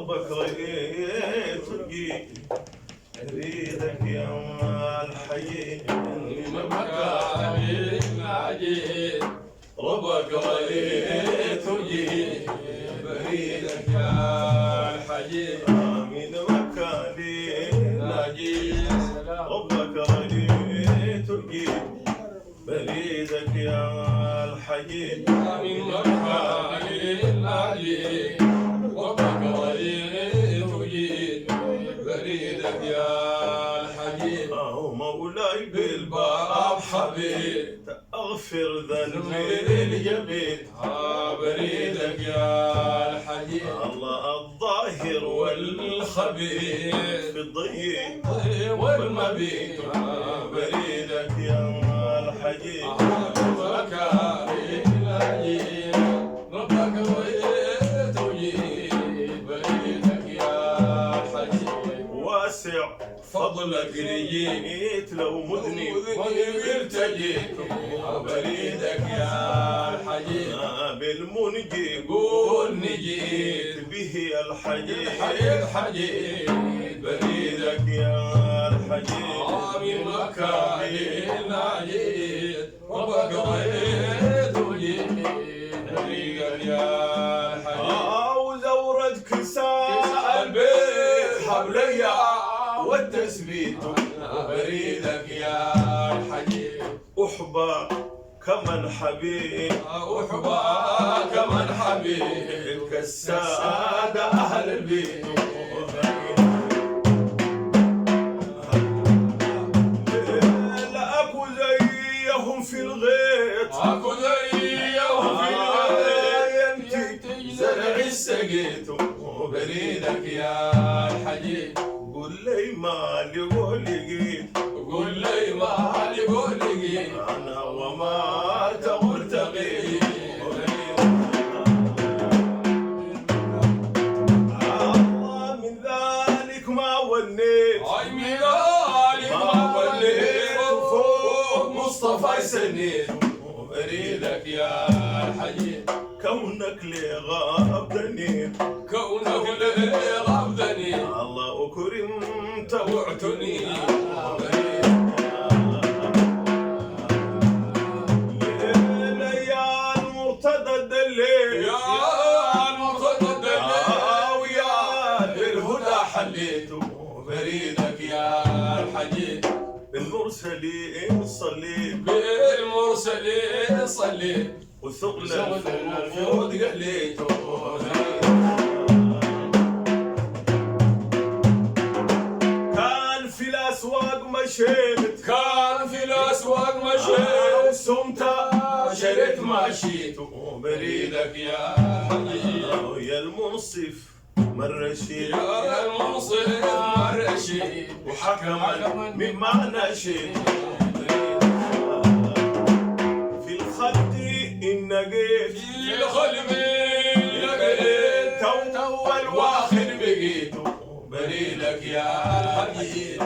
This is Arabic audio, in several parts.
ربك رأيت أريدك يا الحي من مكاني ناجي ربك رأيت بريدك يا الحي من مكاني ناجي ربك رأيت بريدك يا الحي من مكاني ناجي ربك رأيت بريدك يا الحبيب مولاي بالباب حبيب اغفر ذنبي الجبين بريدك يا الحبيب الله الظاهر والخبير في الضيق والمبيت بريدك يا الحبيب مكارم العجيب ربك رأيت بريدك يا الحبيب واسع فضلك رجيت لو مذنب ارتجيت بريدك يا الحجيب بالمنجي قول نجيت به الحجيب بريدك يا الحجيب من مكاني ناجيت ربك رأيت بريدك يا الحجيب وزورت كساء البيت حبليا والتثبيت بريدك يا الحجيب أحبى كمن حبيب أحبى كمن حبيب كالسادة أهل البيت لا أكو زيهم في الغيط أكو زيهم في الغيط زرع السقيت بريدك يا الحجيب قول لي مالي قولي قول لي مالي قولي أنا وما تقول تغي من ذلك ما وليت من ذلك ما وليت فوق مصطفى سنيت بريدك يا الحجيب كونك لي غابتني كونك لي غابتني الله أكرمت وعتني يا المرتضى الدليل يا المرتضى الدليل ويا بالهدى حليت بريدك يا الحجيب بالمرسلين صليت بالمرسلين صليت وثقل الفرود قليته كان في الأسواق مشيت كان في الأسواق مشيت وسمت شريت مشيت بريدك يا حبيب يا المنصف مرشيد يا المنصف مرشيد وحكما مما نشيد في الخلق النقيت في الخلق النقيت تو الواخر بقيت بريدك يا الحبيب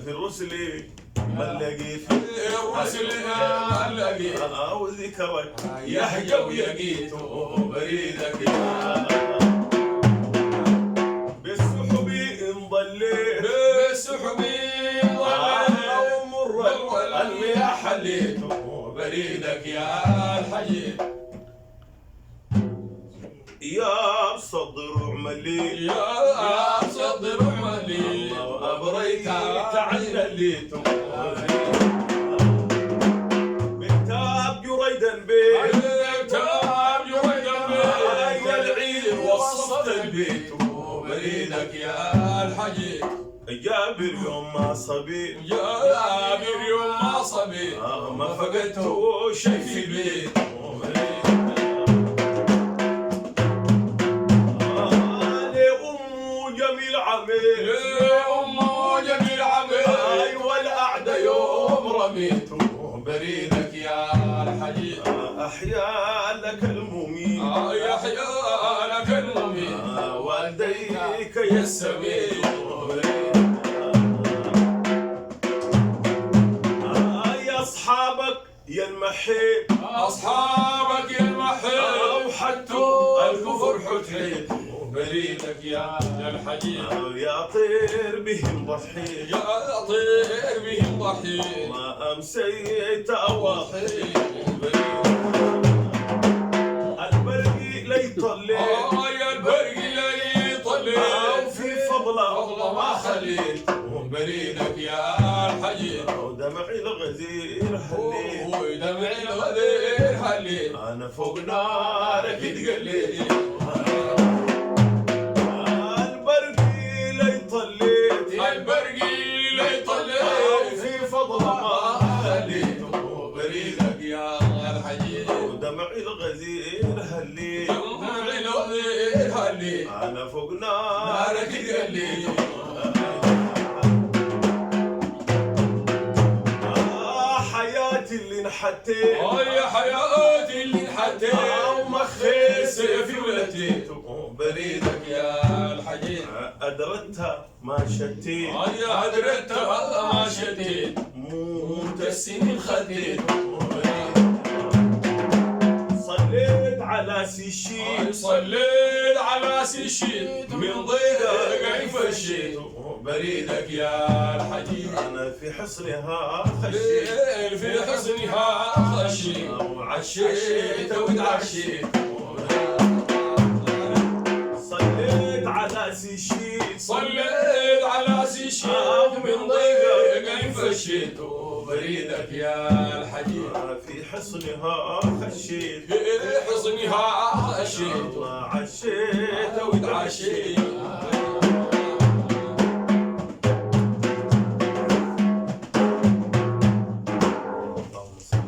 في الرسل ما لقيت الرسل ما لقيت وذكرك يهجى ويقيت بريدك يا بالسحب ان ضليت بالسحب ان ضليت ومر المياه حليت بريدك يا الحجيب يا صدر عملي يا صدر عملي أبريت تعلليت بكتاب جريدا بيت بكتاب جريدا بيت يا العيد وصفت البيت بريدك يا الحجيب جابر يوم ما صبي جابر يوم ما صبي ما فقدت شي في البيت جميل عميل أمه جميل عميل والأعدى يوم رميت بريدك يا الحجيب أحيا لك المميت يحيا لك المميت والديك يا السميت يا أصحابك يا المحيط أصحابك يا المحيط وحدتوا الكفر حتحيت بريدك يا الحجيج. يا طير بهم ضحيت يا طير بهم ضحيت ما أمسيت أواحيد البرقي ليطلع يا البرق اللي طلع وفي فضله ما خليت بريدك يا الحجيج. ودمعي الغزير هليت ودمعي الغدير هليت أنا فوق نارك تقليت البرقي ليطلع البرقي اللي طلع وفي فضله ما خليت بريدك يا الحجيج. ودمعي الغزير هليت دمعي الغدير هليت أنا فوق نارك نارك تقليت حياتي اللي انحتيت يا حياتي اللي انحتيت ومخيت سيفي ولتيت بريدك يا الحجيج. أدرتها ما شتيت يا هدرتها ما شتيت موت السنين خديت صليت على سيشيت صليت على سيشيت من ضيقك فشيت بريدك يا الحجيج. أنا في حصنها خشيت في حصنها خشيت وعشيت وتعشيت صليت على سيشيت صليت على سيشيت من ضيقك فشيت بريدك يا الحجيج. في حصنها خشيت في حصنها خشيت عشيت وتعشيت